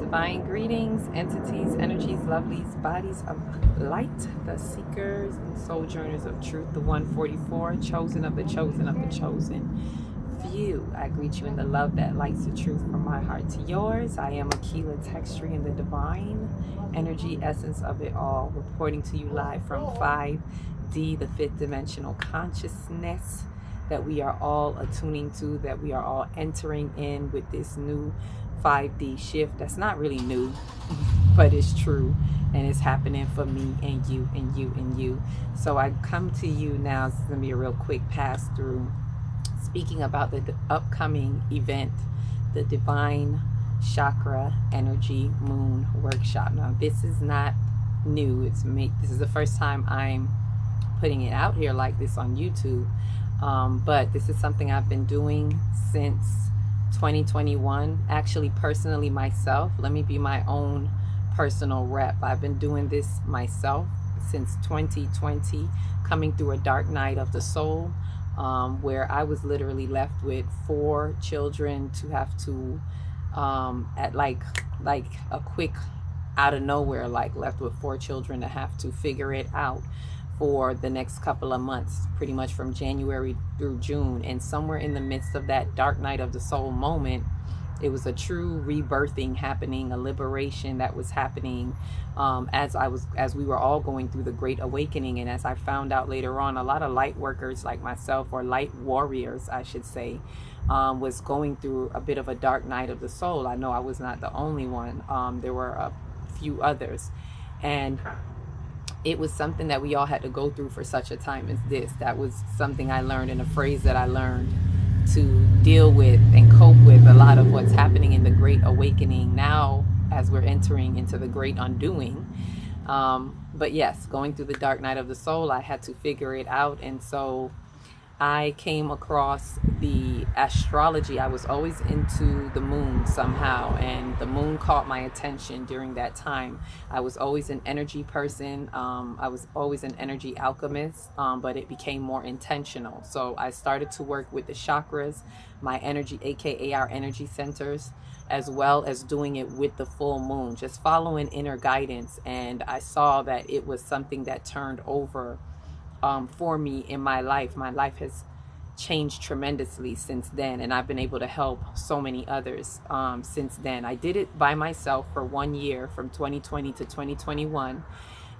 Divine greetings, entities, energies, lovelies, bodies of light, the seekers and sojourners of truth, the 144, chosen of the chosen of the chosen few. I greet you in the love that lights the truth from my heart to yours. I am Akila Textry in the divine energy essence of it all, reporting to you live from 5D, the fifth dimensional consciousness that we are all attuning to, that we are all entering in with this new 5D shift that's not really new, but it's true, and it's happening for me and you and you and you. So I come to you now. This is going to be a real quick pass through, speaking about the upcoming event, the Divine Chakra Energy Moon Workshop. Now, this is not new. This is the first time I'm putting it out here like this on YouTube. But this is something I've been doing since 2021. Actually, personally myself, let me be my own personal rep. I've been doing this myself since 2020, coming through a dark night of the soul, where I was literally left with 4 children to have to, at like a quick out of nowhere, like left with 4 children to have to figure it out for the next couple of months, pretty much from January through June. And somewhere in the midst of that dark night of the soul moment, it was a true rebirthing happening, a liberation that was happening, as we were all going through the Great Awakening. And as I found out later on, a lot of light workers like myself, or light warriors, I should say, was going through a bit of a dark night of the soul. I know I was not the only one. There were a few others. And it was something that we all had to go through for such a time as this. That was something I learned, and a phrase that I learned to deal with and cope with a lot of what's happening in the Great Awakening now as we're entering into the Great Undoing. But yes, going through the dark night of the soul, I had to figure it out. And so I came across the astrology. I was always into the moon somehow, and the moon caught my attention during that time. I was always an energy person. I was always an energy alchemist, but it became more intentional. So I started to work with the chakras, my energy, aka our energy centers, as well as doing it with the full moon, just following inner guidance. And I saw that it was something that turned over for me in my life. My life has changed tremendously since then, and I've been able to help so many others since then. I did it by myself for 1 year, from 2020 to 2021,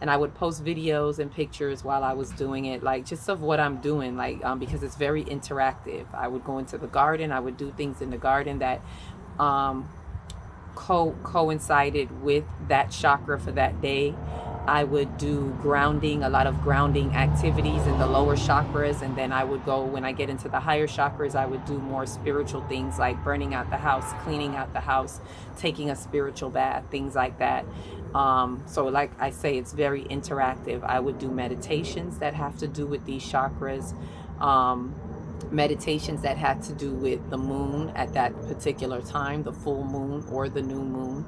and I would post videos and pictures while I was doing it, like just of what I'm doing, like because it's very interactive. I would go into the garden. I would do things in the garden that coincided with that chakra for that day. I would do grounding, a lot of grounding activities in the lower chakras, and then I would go, when I get into the higher chakras, I would do more spiritual things like burning out the house, cleaning out the house, taking a spiritual bath, things like that. So like I say, it's very interactive. I would do meditations that have to do with these chakras, meditations that had to do with the moon at that particular time, the full moon or the new moon.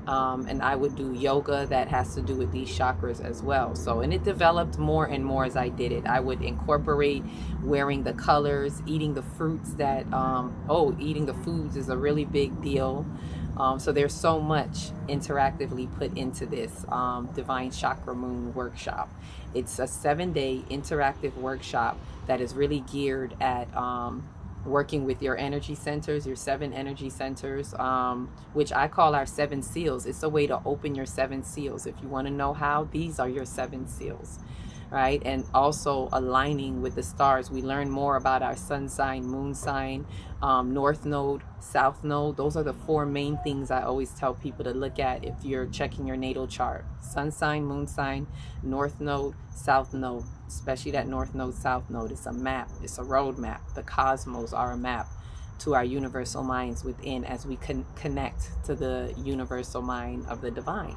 And I would do yoga that has to do with these chakras as well. So, and it developed more and more as I did it. I would incorporate wearing the colors, eating the fruits that, eating the foods is a really big deal. So there's so much interactively put into this Divine Chakra Moon Workshop. It's a 7-day interactive workshop that is really geared at working with your energy centers, your 7 energy centers, which I call our 7 seals. It's a way to open your 7 seals. If you want to know how, these are your 7 seals, right? And also aligning with the stars. We learn more about our sun sign, moon sign, north node, south node. Those are the 4 main things I always tell people to look at if you're checking your natal chart. Sun sign, moon sign, north node, south node. Especially that north node, south node. It's a map. It's a road map. The cosmos are a map to our universal minds within, as we connect to the universal mind of the divine.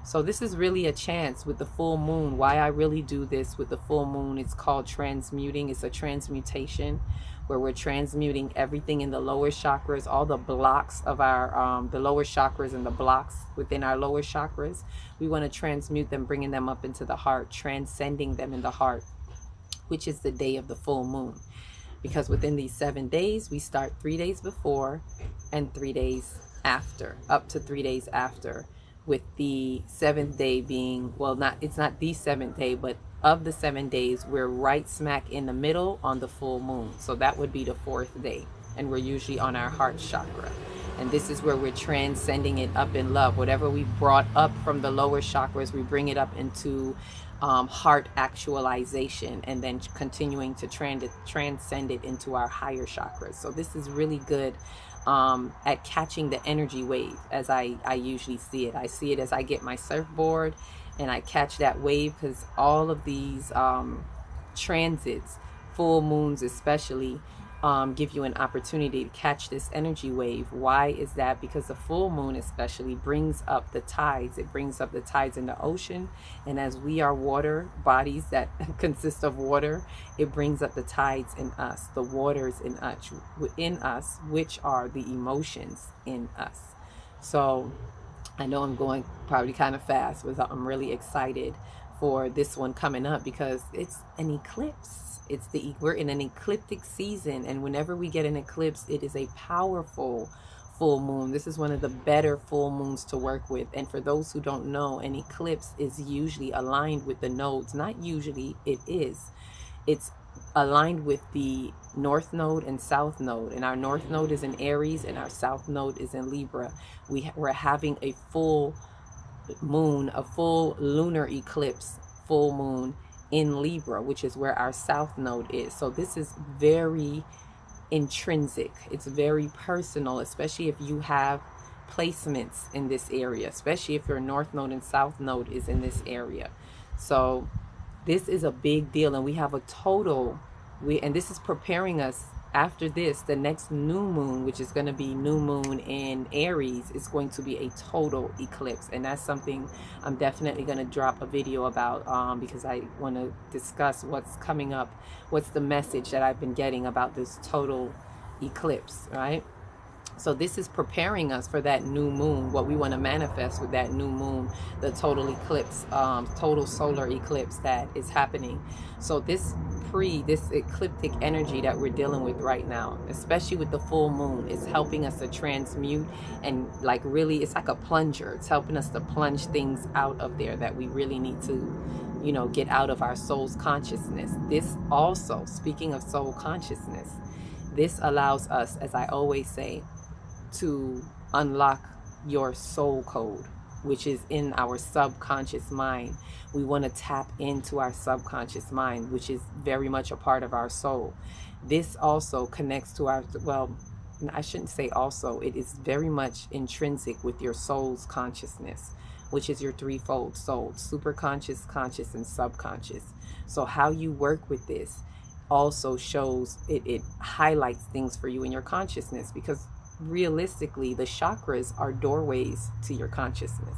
So this is really a chance with the full moon. Why I really do this with the full moon, it's called transmuting. It's a transmutation where we're transmuting everything in the lower chakras, all the blocks of our, the lower chakras and the blocks within our lower chakras. We want to transmute them, bringing them up into the heart, transcending them in the heart, which is the day of the full moon. Because within these 7 days, we start 3 days before and 3 days after, up to 3 days after, with the seventh day being, well, not, it's not the seventh day, but of the 7 days, we're right smack in the middle on the full moon. So that would be the fourth day. And we're usually on our heart chakra. And this is where we're transcending it up in love. Whatever we brought up from the lower chakras, we bring it up into heart actualization, and then continuing to transcend it into our higher chakras. So this is really good at catching the energy wave, as I usually see it. I see it as I get my surfboard and I catch that wave, because all of these transits, full moons especially, give you an opportunity to catch this energy wave. Why is that? Because the full moon especially brings up the tides. It brings up the tides in the ocean, and as we are water bodies that consist of water, it brings up the tides in us, the waters in us, which are the emotions in us. So I know I'm going probably kind of fast, but I'm really excited for this one coming up, because it's an eclipse. We're in an ecliptic season, and whenever we get an eclipse, it is a powerful full moon. This is one of the better full moons to work with. And for those who don't know, an eclipse is usually aligned with the nodes. Not usually, it is. It's aligned with the north node and south node, and our north node is in Aries and our south node is in Libra. We're having a full moon, a full lunar eclipse, full moon in Libra, which is where our south node is. So this is very intrinsic. It's very personal, especially if you have placements in this area, especially if your north node and south node is in this area. So this is a big deal, and we have a total, and this is preparing us. After this, the next new moon, which is going to be new moon in Aries, is going to be a total eclipse. And that's something I'm definitely going to drop a video about, because I want to discuss what's coming up, what's the message that I've been getting about this total eclipse, right? So this is preparing us for that new moon, what we want to manifest with that new moon, the total eclipse, total solar eclipse that is happening. So this ecliptic energy that we're dealing with right now, especially with the full moon, is helping us to transmute, and like really, it's like a plunger. It's helping us to plunge things out of there that we really need to, get out of our soul's consciousness. This also, speaking of soul consciousness, this allows us, as I always say, to unlock your soul code, which is in our subconscious mind. We want to tap into our subconscious mind, which is very much a part of our soul. This also connects to our, well, I shouldn't say also, it is very much intrinsic with your soul's consciousness, which is your threefold soul: superconscious, conscious, and subconscious. So how you work with this also shows, it highlights things for you in your consciousness, because realistically, the chakras are doorways to your consciousness.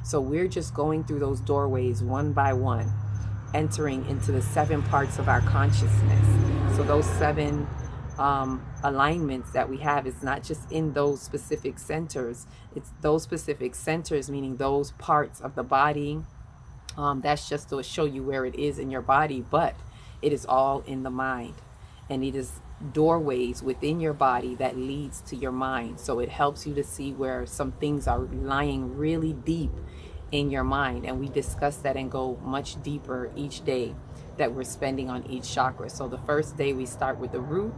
So we're just going through those doorways one by one, entering into the 7 parts of our consciousness. So those 7 alignments that we have is not just in those specific centers. It's those specific centers, meaning those parts of the body. That's just to show you where it is in your body, but it is all in the mind, and it is doorways within your body that leads to your mind. So it helps you to see where some things are lying really deep in your mind, and we discuss that and go much deeper each day that we're spending on each chakra. So the first day we start with the root,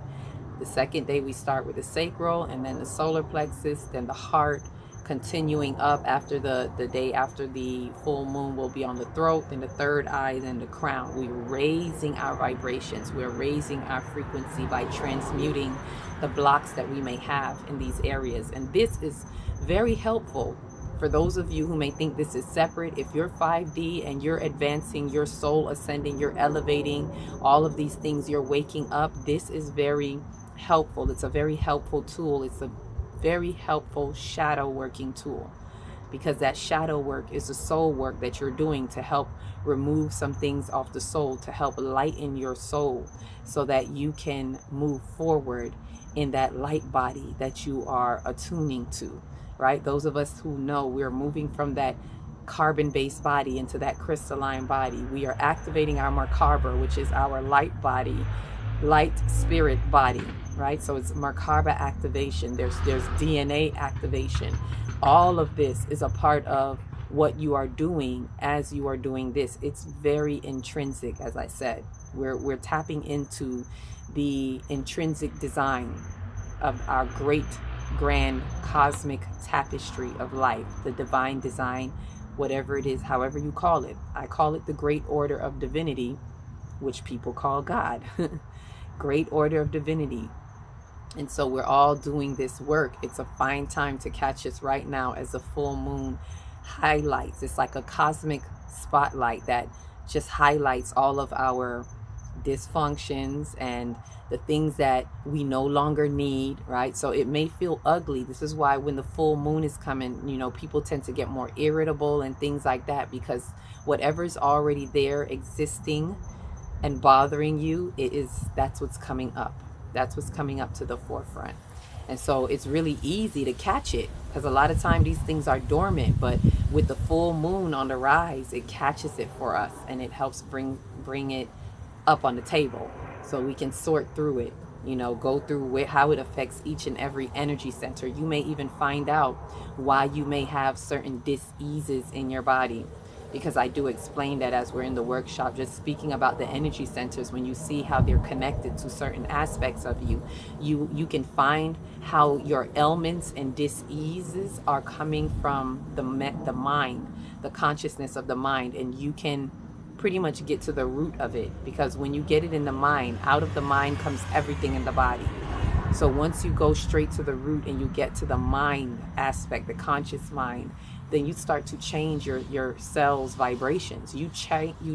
the second day we start with the sacral, and then the solar plexus, then the heart, continuing up after the day after the full moon will be on the throat, then the third eye, then the crown. We're raising our vibrations, we're raising our frequency by transmuting the blocks that we may have in these areas. And this is very helpful for those of you who may think this is separate. If you're 5D and you're advancing, your soul ascending, you're elevating, all of these things, you're waking up, this is very helpful. It's a very helpful tool. It's a very helpful shadow working tool, because that shadow work is the soul work that you're doing to help remove some things off the soul, to help lighten your soul so that you can move forward in that light body that you are attuning to, right? Those of us who know we're moving from that carbon-based body into that crystalline body. We are activating our Merkaba, which is our light body, light spirit body, right? So it's Merkaba activation. There's DNA activation. All of this is a part of what you are doing as you are doing this. It's very intrinsic, as I said. We're tapping into the intrinsic design of our great grand cosmic tapestry of life, the divine design, whatever it is, however you call it. I call it the great order of divinity, which people call God. Great order of divinity. And so we're all doing this work. It's a fine time to catch us right now as the full moon highlights. It's like a cosmic spotlight that just highlights all of our dysfunctions and the things that we no longer need, right? So it may feel ugly. This is why when the full moon is coming, you know, people tend to get more irritable and things like that, because whatever's already there existing and bothering you, that's what's coming up. That's what's coming up to the forefront. And so it's really easy to catch it, because a lot of time these things are dormant, but with the full moon on the rise, it catches it for us, and it helps bring it up on the table so we can sort through it, you know, go through how it affects each and every energy center. You may even find out why you may have certain dis-eases in your body, because I do explain that as we're in the workshop, just speaking about the energy centers. When you see how they're connected to certain aspects of you, you can find how your ailments and dis-eases are coming from the mind, the consciousness of the mind, and you can pretty much get to the root of it, because when you get it in the mind, out of the mind comes everything in the body. So once you go straight to the root and you get to the mind aspect, the conscious mind, then you start to change your cells' vibrations. You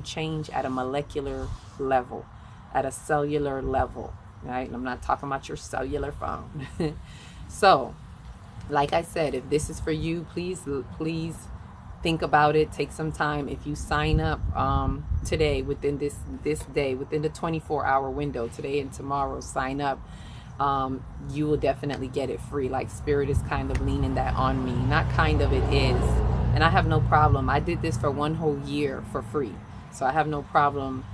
change at a molecular level, at a cellular level, right? And I'm not talking about your cellular phone. So, like I said, if this is for you, please think about it. Take some time. If you sign up today, within this day, within the 24-hour window, today and tomorrow, sign up. You will definitely get it free. Like Spirit is kind of leaning that on me. Not kind of, it is. And I have no problem. I did this for 1 whole year for free. So I have no problem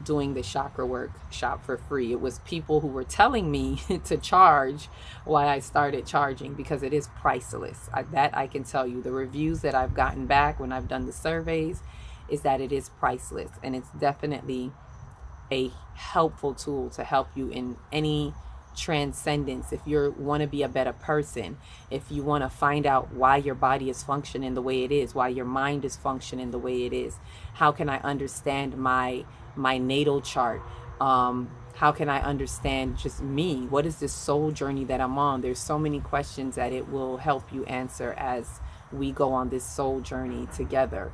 doing the chakra workshop for free. It was people who were telling me to charge why I started charging, because it is priceless. That I can tell you. The reviews that I've gotten back when I've done the surveys is that it is priceless. And it's definitely a helpful tool to help you in any transcendence. If you want to be a better person, if you want to find out why your body is functioning the way it is, why your mind is functioning the way it is, how can I understand my natal chart? How can I understand just me? What is this soul journey that I'm on? There's so many questions that it will help you answer as we go on this soul journey together.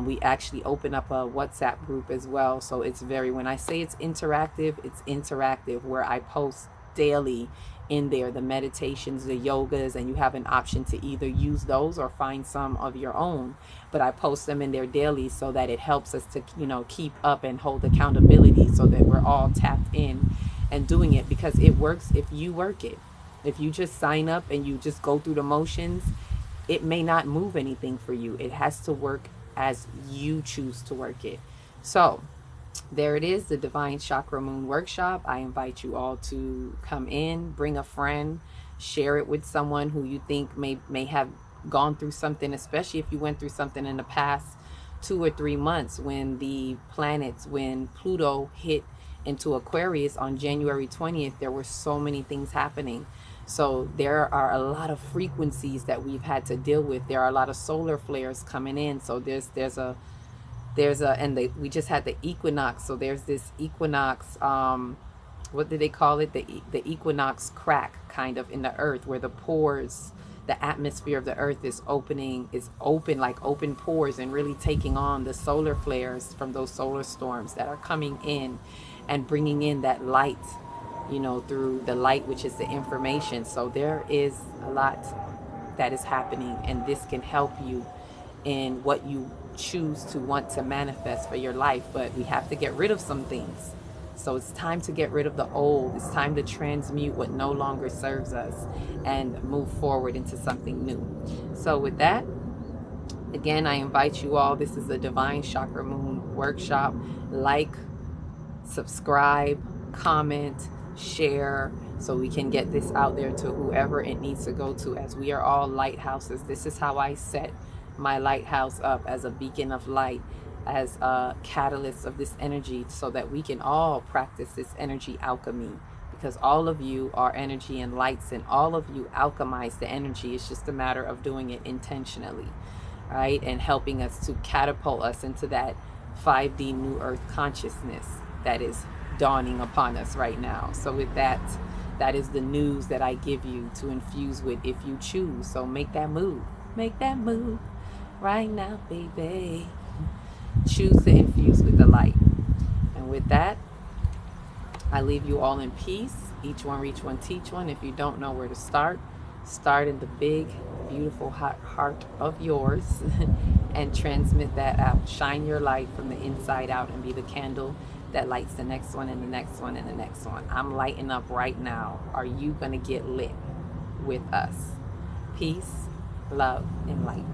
We actually open up a WhatsApp group as well. So it's when I say it's interactive, where I post daily in there the meditations, the yogas, and you have an option to either use those or find some of your own. But I post them in there daily so that it helps us to, you know, keep up and hold accountability, so that we're all tapped in and doing it, because it works if you work it. If you just sign up and you just go through the motions, it may not move anything for you. It has to work as you choose to work it. So there it is, the Divine Chakra Moon Workshop. I invite you all to come in, bring a friend, share it with someone who you think may have gone through something, especially if you went through something in the past 2 or 3 months when when Pluto hit into Aquarius on January 20th. There were so many things happening. So there are a lot of frequencies that we've had to deal with. There are a lot of solar flares coming in. So we just had the equinox. So there's this equinox, what do they call it? The equinox crack kind of in the earth, where the pores, the atmosphere of the earth is open like open pores, and really taking on the solar flares from those solar storms that are coming in and bringing in that light, you know, through the light, which is the information. So there is a lot that is happening, and this can help you in what you choose to want to manifest for your life. But we have to get rid of some things. So it's time to get rid of the old. It's time to transmute what no longer serves us and move forward into something new. So with that, again, I invite you all. This is the Divine Chakra Moon Workshop. Like, subscribe, comment, share, so we can get this out there to whoever it needs to go to, as we are all lighthouses. This is how I set my lighthouse up, as a beacon of light, as a catalyst of this energy, so that we can all practice this energy alchemy, because all of you are energy and lights, and all of you alchemize the energy. It's just a matter of doing it intentionally, right? And helping us to catapult us into that 5D New Earth consciousness that is dawning upon us right now. So with that, that is the news that I give you to infuse with, if you choose. So make that move. Make that move right now, baby. Choose to infuse with the light. And with that, I leave you all in peace. Each one reach one, teach one. If you don't know where to start, start in the big, beautiful heart of yours and transmit that out. Shine your light from the inside out and be the candle that lights the next one and the next one and the next one. I'm lighting up right now. Are you going to get lit with us? Peace, love, and light.